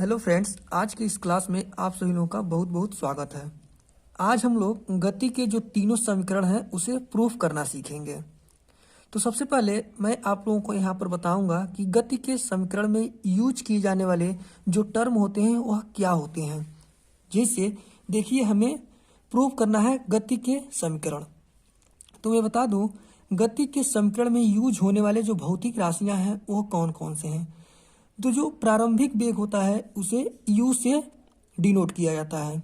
Hello friends, आज की इस क्लास में आप सभी लोगों का बहुत बहुत स्वागत है। आज हम लोग गति के जो तीनों समीकरण हैं उसे प्रूफ करना सीखेंगे। तो सबसे पहले मैं आप लोगों को यहाँ पर बताऊंगा कि गति के समीकरण में यूज किए जाने वाले जो टर्म होते हैं वह क्या होते हैं। जैसे देखिए, हमें प्रूफ करना है गति के समीकरण। तो मैं बता दूं, गति के समीकरण में यूज होने वाले जो भौतिक राशियां हैं वो कौन कौन से हैं। तो जो प्रारंभिक वेग होता है उसे u से डिनोट किया जाता है,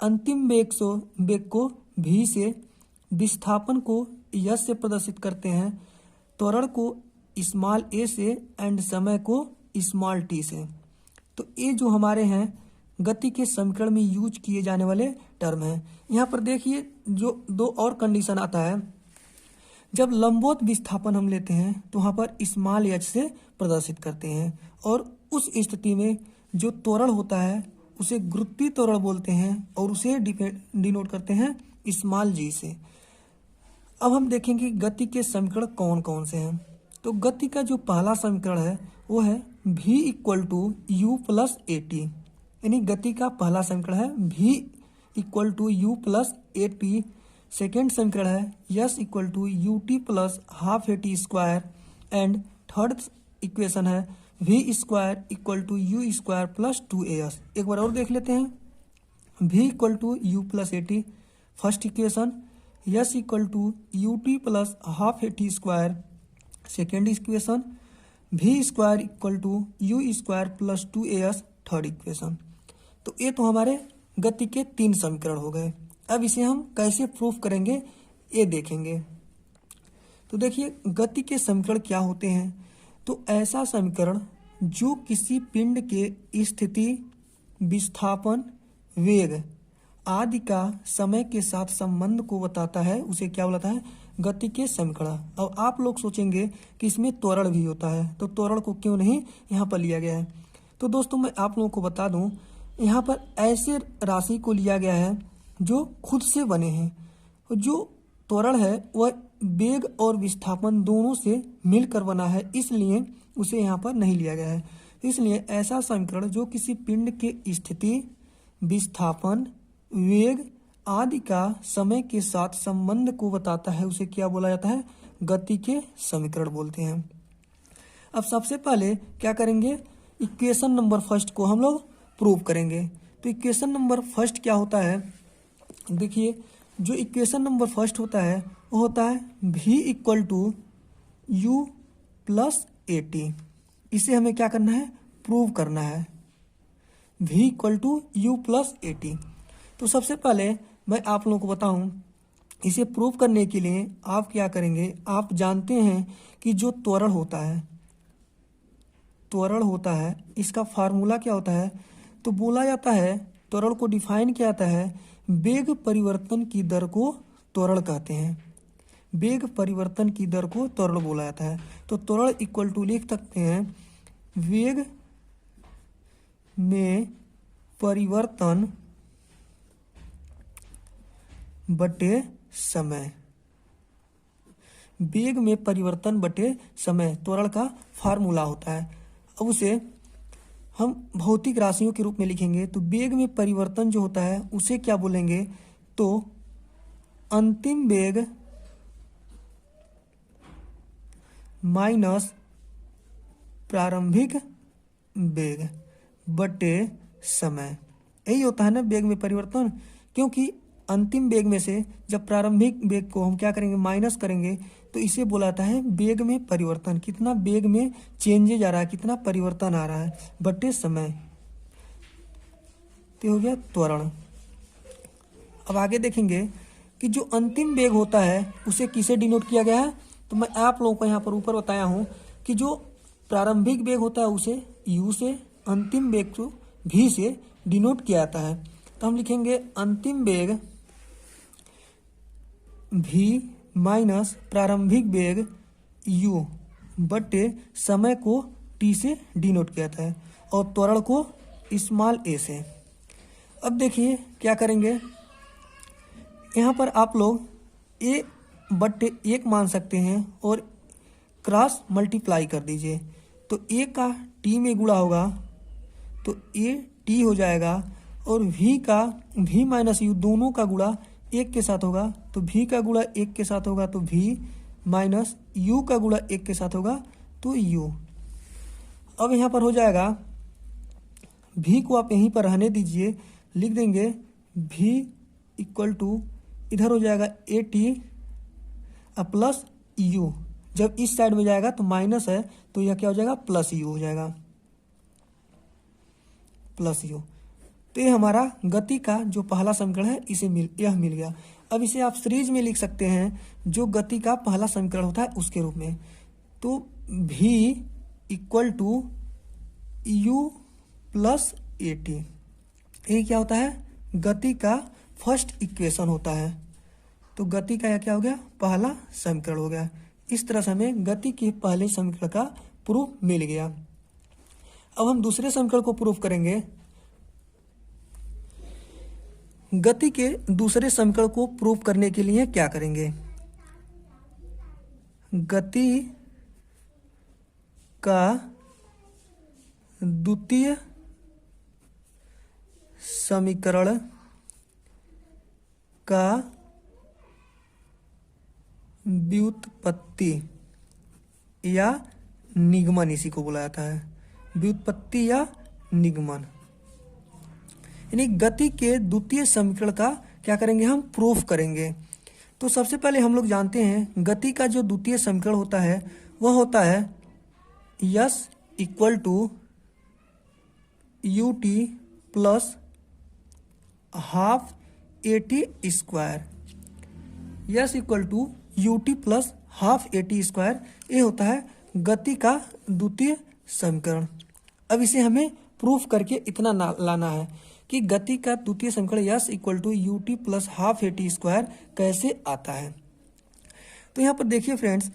अंतिम वेग को v से, विस्थापन को s से प्रदर्शित करते हैं, त्वरण को स्मॉल a से एंड समय को स्मॉल t से। तो ये जो हमारे हैं गति के समीकरण में यूज किए जाने वाले टर्म हैं। यहाँ पर देखिए, जो दो और कंडीशन आता है, जब लंबवत विस्थापन हम लेते हैं तो वहाँ पर स्मॉल h से प्रदर्शित करते हैं, और उस स्थिति में जो त्वरण होता है उसे गुरुत्वीय त्वरण बोलते हैं और उसे डिनोट करते हैं स्मॉल g से। अब हम देखेंगे गति के समीकरण कौन कौन से हैं। तो गति का जो पहला समीकरण है वो है v equal to u plus a t, यानी गति का पहला समीकरण है v equal to u plus a t. Second समीकरण है s equal to u t plus half a t square, and third equation है v square equal to u square plus 2as। एक बार और देख लेते हैं। v equal to u plus a t first equation, s equal to u t plus half a t square second equation, v square equal to u square plus 2as third equation. तो ये तो हमारे गति के तीन समीकरण हो गए। अब इसे हम कैसे प्रूफ करेंगे ये देखेंगे। तो देखिए, गति के समीकरण क्या होते हैं। तो ऐसा समीकरण जो किसी पिंड के स्थिति, विस्थापन, वेग आदि का समय के साथ संबंध को बताता है उसे क्या बोलता है, गति के समीकरण। अब आप लोग सोचेंगे कि इसमें त्वरण भी होता है, तो त्वरण को क्यों नहीं यहाँ पर लिया गया है। तो दोस्तों, मैं आप लोगों को बता दूं, यहाँ पर ऐसे राशि को लिया गया है जो खुद से बने हैं। जो त्वरण है वह वेग और विस्थापन दोनों से मिलकर बना है, इसलिए उसे यहाँ पर नहीं लिया गया है। इसलिए ऐसा समीकरण जो किसी पिंड के स्थिति, विस्थापन, वेग आदि का समय के साथ संबंध को बताता है उसे क्या बोला जाता है, गति के समीकरण बोलते हैं। अब सबसे पहले क्या करेंगे, इक्वेशन नंबर फर्स्ट को हम लोग प्रूव करेंगे। तो इक्वेशन नंबर फर्स्ट क्या होता है, देखिए, जो इक्वेशन नंबर फर्स्ट होता है वो होता है v equal to u plus a t. इसे हमें क्या करना है, प्रूव करना है, v equal to u plus a t. तो सबसे पहले मैं आप लोगों को बताऊं, इसे प्रूव करने के लिए आप क्या करेंगे, आप जानते हैं कि जो त्वरण होता है इसका फार्मूला क्या होता है। तो बोला जाता है, त्वरण को डिफाइन किया जाता है, वेग परिवर्तन की दर को त्वरण कहते हैं। वेग परिवर्तन की दर को त्वरण बोला जाता है। तो त्वरण इक्वल टू लिख सकते हैं वेग में परिवर्तन बटे समय। वेग में परिवर्तन बटे समय त्वरण का फार्मूला होता है। अब उसे हम भौतिक राशियों के रूप में लिखेंगे। तो वेग में परिवर्तन जो होता है उसे क्या बोलेंगे, तो अंतिम वेग माइनस प्रारंभिक वेग बटे समय। यही होता है ना वेग में परिवर्तन, क्योंकि अंतिम वेग में से जब प्रारंभिक वेग को हम क्या करेंगे, माइनस करेंगे, तो इसे बोला जाता है वेग में परिवर्तन। कितना वेग में चेंजेज आ रहा है, कितना परिवर्तन आ रहा है, बटे समय। तो हो गया त्वरण। अब आगे देखेंगे कि जो अंतिम वेग होता है उसे किसे डिनोट किया गया है। तो मैं आप लोगों को यहाँ पर ऊपर बताया हूँ कि जो प्रारंभिक वेग होता है उसे u से, अंतिम वेग को v से डिनोट किया जाता है। तो हम लिखेंगे अंतिम वेग v माइनस प्रारंभिक वेग u बटे समय को t से डिनोट किया जाता है, और त्वरण को स्मॉल a से। अब देखिए क्या करेंगे, यहाँ पर आप लोग a बटे 1 मान सकते हैं और क्रॉस मल्टीप्लाई कर दीजिए। तो a का t में गुणा होगा तो ए टी हो जाएगा, और v का v माइनस यू दोनों का गुणा एक के साथ होगा, तो v का गुणा एक के साथ होगा तो v माइनस यू का गुणा एक के साथ होगा तो u। अब यहाँ पर हो जाएगा v को आप यहीं पर रहने दीजिए, लिख देंगे v इक्वल टू इधर हो जाएगा ए टी प्लस यू। जब इस साइड में जाएगा तो माइनस है, तो यह क्या हो जाएगा प्लस यू हो जाएगा, प्लस यू। तो ये हमारा गति का जो पहला समीकरण है यह मिल गया। अब इसे आप सीरीज में लिख सकते हैं जो गति का पहला समीकरण होता है उसके रूप में। तो v equal to u plus a t, ये क्या होता है गति का फर्स्ट इक्वेशन होता है। तो गति का यह क्या हो गया पहला समीकरण हो गया। इस तरह से हमें गति के पहले समीकरण का प्रूफ मिल गया। अब हम दूसरे समीकरण को प्रूफ करेंगे। गति के दूसरे समीकरण को प्रूफ करने के लिए क्या करेंगे, गति का द्वितीय समीकरण का व्युत्पत्ति या निगमन, इसी को बोला जाता है व्युत्पत्ति या निगमन। यानी गति के द्वितीय समीकरण का क्या करेंगे हम प्रूफ करेंगे। तो सबसे पहले हम लोग जानते हैं गति का जो द्वितीय समीकरण होता है वह होता है s equal to u t plus half a t square. S equal to u t plus half a t square, ये होता है गति का द्वितीय समीकरण। अब इसे हमें प्रूफ करके इतना लाना है कि गति का द्वितीय समीकरण s equal to u t plus half a t square कैसे आता है। तो यहाँ पर देखिए फ्रेंड्स,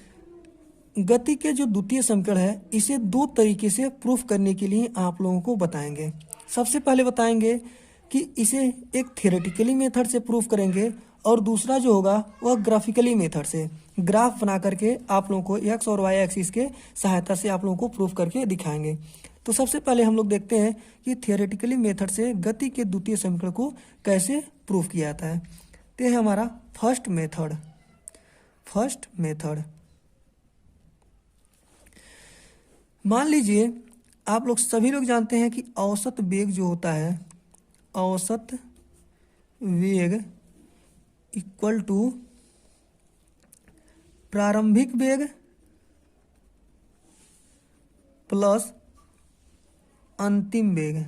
गति के जो द्वितीय समीकरण है इसे दो तरीके से प्रूफ करने के लिए आप लोगों को बताएंगे। सबसे पहले बताएंगे कि इसे एक थियोरेटिकली मेथड से प्रूफ करेंगे, और दूसरा जो होगा वह ग्राफिकली मेथड से ग्राफ बना करके आप लोगों को एक्स और वाई एक्सिस के सहायता से आप लोगों को प्रूफ करके दिखाएंगे। तो सबसे पहले हम लोग देखते हैं कि थियोरेटिकली मेथड से गति के द्वितीय समीकरण को कैसे प्रूफ किया जाता है। तो यह है हमारा फर्स्ट मेथड। मान लीजिए आप लोग सभी लोग जानते हैं कि औसत वेग जो होता है, औसत वेग इक्वल टू प्रारंभिक वेग प्लस अंतिम वेग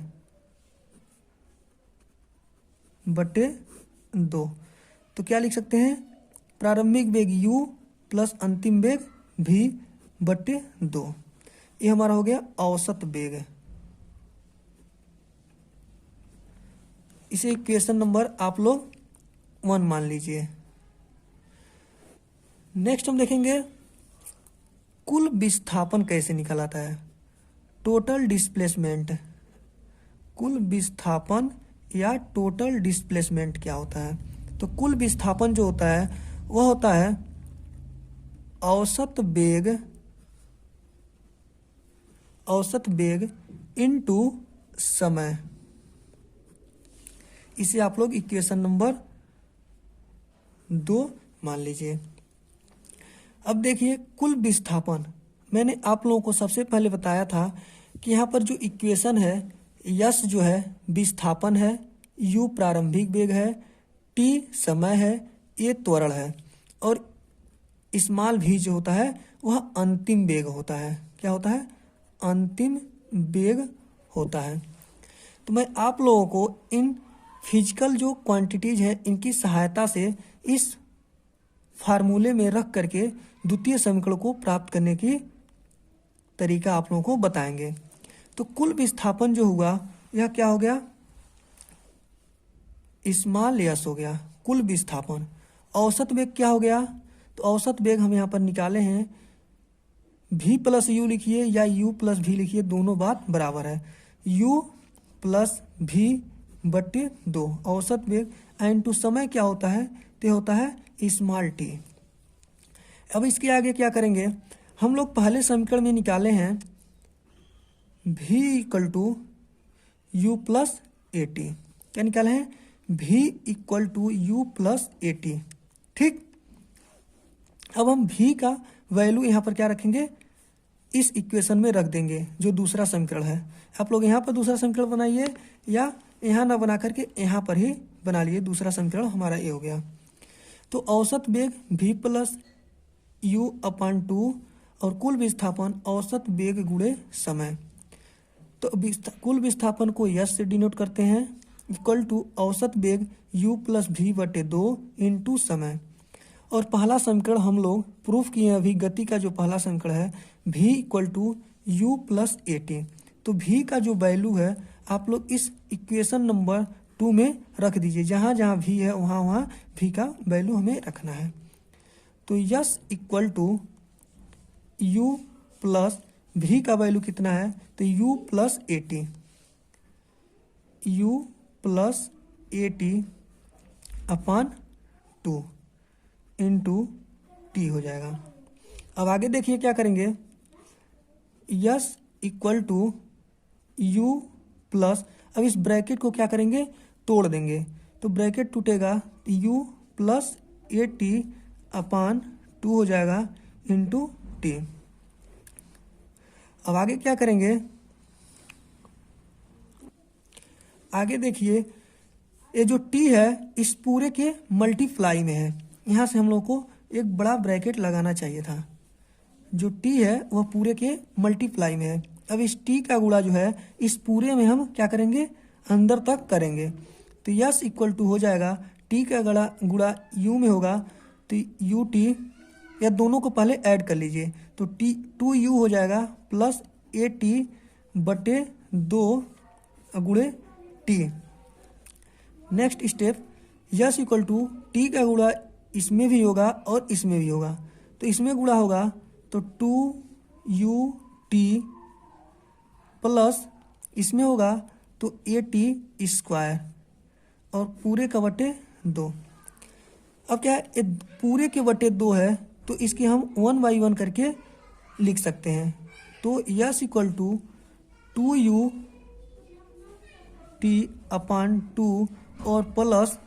बटे 2। तो क्या लिख सकते हैं, प्रारंभिक वेग u प्लस अंतिम वेग v बटे 2। ये हमारा हो गया औसत वेग। इसे क्वेश्चन नंबर आप लोग 1 मान लीजिए। नेक्स्ट हम देखेंगे कुल विस्थापन कैसे निकल आता है, टोटल डिस्प्लेसमेंट। कुल विस्थापन या टोटल डिस्प्लेसमेंट क्या होता है। तो कुल विस्थापन जो होता है वह होता है औसत वेग इनटू समय। इसे आप लोग इक्वेशन नंबर 2 मान लीजिए। अब देखिए कुल विस्थापन, मैंने आप लोगों को सबसे पहले बताया था कि यहाँ पर जो इक्वेशन है, यस जो है विस्थापन है, यू प्रारंभिक वेग है, टी समय है, ये त्वरण है, और स्मॉल भी जो होता है वह अंतिम वेग होता है। क्या होता है, अंतिम वेग होता है। तो मैं आप लोगों को इन फिजिकल जो क्वांटिटीज हैं इनकी सहायता से इस फार्मूले में रख करके द्वितीय समीकरण को प्राप्त करने की तरीका आप लोगों को बताएंगे। तो कुल विस्थापन जो हुआ यह क्या हो गया, स्मॉल यस हो गया कुल विस्थापन। औसत वेग क्या हो गया, तो औसत वेग हम यहाँ पर निकाले हैं, v प्लस यू लिखिए या u प्लस v लिखिए, दोनों बात बराबर है। u प्लस v बटे 2 औसत वेग, एंड टू समय क्या होता है, तो होता है स्मॉल टी। अब इसके आगे क्या करेंगे, हम लोग पहले समीकरण में निकाले हैं v equal to u plus a t. क्या निकाले हैं? v equal to u plus a t. ठीक, अब हम v का वैल्यू यहाँ पर क्या रखेंगे? इस इक्वेशन में रख देंगे जो दूसरा समीकरण है। आप लोग यहाँ पर दूसरा समीकरण बनाइए या यहाँ ना बना करके यहाँ पर ही बना लिए। दूसरा समीकरण हमारा ये हो गया। तो औसत वेग v plus you upon two और कुल विस्थापन औसत वेग गुणे समय। तो कुल विस्थापन को यश से डिनोट करते हैं, इक्वल टू औसत वेग u प्लस वी बटे 2 इंटू समय। और पहला समीकरण हम लोग प्रूफ किए हैं अभी। गति का जो पहला समीकरण है v equal to u plus a t. तो v का जो वैल्यू है आप लोग इस इक्वेशन नंबर 2 में रख दीजिए। जहाँ जहाँ v है वहाँ वहाँ v का वैल्यू हमें रखना है। तो s equal to u plus v का वैल्यू कितना है? तो u plus a t, u plus a t upon 2 into t हो जाएगा। अब आगे देखिए क्या करेंगे। S equal to u plus, अब इस ब्रैकेट को क्या करेंगे? तोड़ देंगे। तो ब्रैकेट टूटेगा, you plus a t upon 2 हो जाएगा इंटू टी। अब आगे क्या करेंगे? आगे देखिए ये जो टी है इस पूरे के मल्टीप्लाई में है। यहाँ से हम लोग को एक बड़ा ब्रैकेट लगाना चाहिए था। जो टी है वह पूरे के मल्टीप्लाई में है। अब इस टी का गुणा जो है इस पूरे में हम क्या करेंगे? अंदर तक करेंगे। तो यस इक्वल टू हो जाएगा, टी का गुणा यू में होगा तो यू टी, या दोनों को पहले ऐड कर लीजिए। तो टी 2u हो जाएगा प्लस ए टी बटे 2 गुणे टी। Next step, s equal to t का गुणा इसमें भी होगा और इसमें भी होगा। तो इसमें गुणा होगा तो 2u टी प्लस इसमें होगा तो ए टी स्क्वायर और पूरे का बटे 2। अब क्या है, पूरे के बटे 2 है तो इसकी हम 1/1 करके लिख सकते हैं। तो s equal to 2u t upon 2 और plus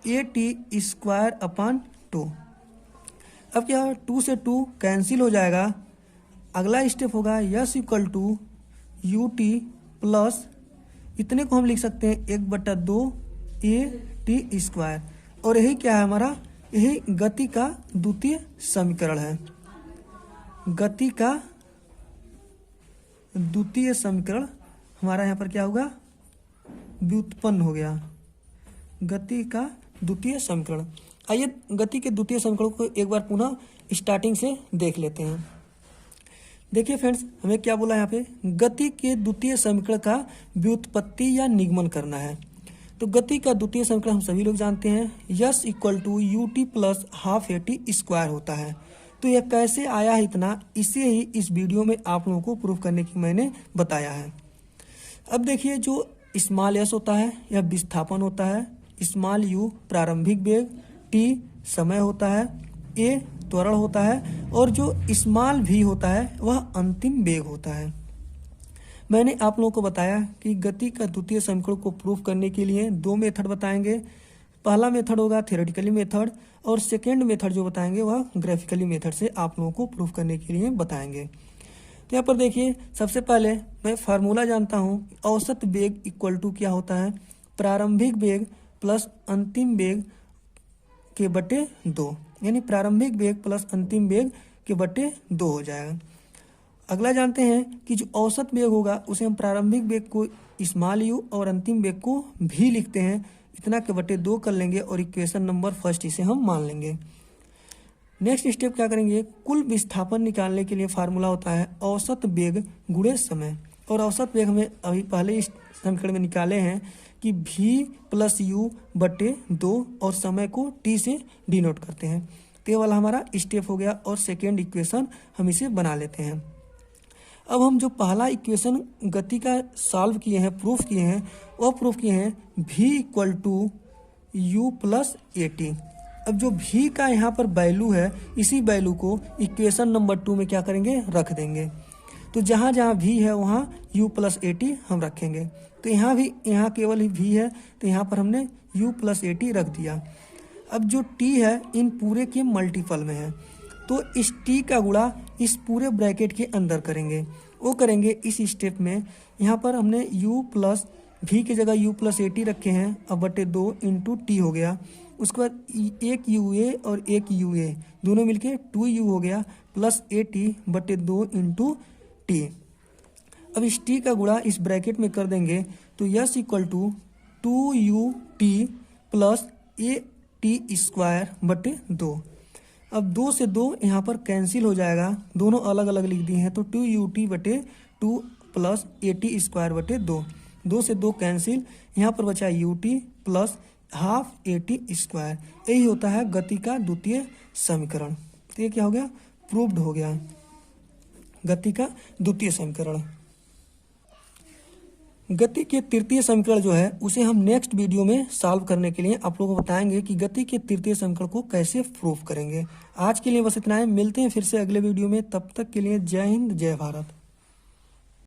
a t square upon 2। अब क्या 2 से 2 कैंसिल हो जाएगा। अगला स्टेप होगा s equal to u t plus, इतने को हम लिख सकते हैं 1/2 ए टी स्क्वायर। और यही क्या है हमारा? यही गति का द्वितीय समीकरण है। गति का द्वितीय समीकरण हमारा यहाँ पर क्या होगा? व्युत्पन्न हो गया। गति का द्वितीय समीकरण। आइए गति के द्वितीय समीकरण को एक बार पुनः स्टार्टिंग से देख लेते हैं। देखिए फ्रेंड्स, हमें क्या बोला यहाँ पे? गति के द्वितीय समीकरण का व्युत्पत्ति या निगमन करना है। तो गति का द्वितीय समीकरण हम सभी लोग जानते हैं, s equal to u t plus half a t square होता है। तो यह कैसे आया है इतना, इसे ही इस वीडियो में आप लोगों को प्रूफ करने की मैंने बताया है। अब देखिए जो स्मॉल एस होता है यह विस्थापन होता है, स्मॉल यू प्रारंभिक वेग, टी समय होता है, ए त्वरण होता है और जो स्मॉल भी होता है वह अंतिम वेग होता है। मैंने आप लोगों को बताया कि गति का द्वितीय समीकरण को प्रूफ करने के लिए 2 मेथड बताएंगे। पहला मेथड होगा थ्योरेटिकली मेथड और सेकेंड मेथड जो बताएंगे वह ग्राफिकली मेथड से आप लोगों को प्रूफ करने के लिए बताएंगे। तो यहाँ पर देखिए सबसे पहले मैं फार्मूला जानता हूँ, औसत वेग इक्वल टू क्या होता है? प्रारंभिक वेग प्लस अंतिम वेग के बटे 2, यानी प्रारंभिक वेग प्लस अंतिम वेग के बटे 2 हो जाएगा। अगला जानते हैं कि जो औसत वेग होगा उसे हम प्रारंभिक वेग को स्मॉल यू और अंतिम वेग को भी लिखते हैं, इतना के बटे 2 कर लेंगे और इक्वेशन नंबर फर्स्ट इसे हम मान लेंगे। नेक्स्ट स्टेप क्या करेंगे? कुल विस्थापन निकालने के लिए फार्मूला होता है औसत वेग गुणे समय। और औसत वेग हमें अभी पहले इस समीकरण में निकाले हैं कि v प्लस यू बटे 2 और समय को t से डिनोट करते हैं। तो ये वाला हमारा स्टेप हो गया और सेकेंड इक्वेशन हम इसे बना लेते हैं। अब हम जो पहला इक्वेशन गति का सॉल्व किए हैं, प्रूफ किए हैं, वो प्रूफ किए हैं v equal to u plus a t. अब जो v का यहाँ पर वैल्यू है इसी वैल्यू को इक्वेशन नंबर 2 में क्या करेंगे? रख देंगे। तो जहाँ जहाँ v है वहाँ u प्लस ए टी हम रखेंगे। तो यहाँ भी यहाँ केवल ही v है तो यहाँ पर हमने u प्लस ए टी रख दिया। अब जो t है इन पूरे के मल्टीपल में है, तो इस t का गुणा इस पूरे ब्रैकेट के अंदर करेंगे। वो करेंगे इस स्टेप में। यहाँ पर हमने u प्लस v की जगह u प्लस ए टी रखे हैं, अब बटे 2 इंटू टी हो गया। उसके बाद एक यू ए और एक यू ए दोनों मिलके 2u हो गया प्लस ए टी बटे 2 इंटू टी। अब इस टी का गुणा इस ब्रैकेट में कर देंगे तो s equal to 2u t plus a t square बटे 2। अब 2 से 2 यहाँ पर कैंसिल हो जाएगा, दोनों अलग अलग लिख दिए हैं, तो 2ut बटे 2 प्लस ए टी स्क्वायर बटे 2। 2 से 2 कैंसिल, यहाँ पर बचा ut plus half a t square. यही होता है गति का द्वितीय समीकरण। तो ये क्या हो गया, प्रूव्ड हो गया गति का द्वितीय समीकरण। गति के तृतीय समीकरण जो है उसे हम नेक्स्ट वीडियो में सॉल्व करने के लिए आप लोगों को बताएंगे कि गति के तृतीय समीकरण को कैसे प्रूव करेंगे। आज के लिए बस इतना है, मिलते हैं फिर से अगले वीडियो में। तब तक के लिए जय हिंद जय भारत।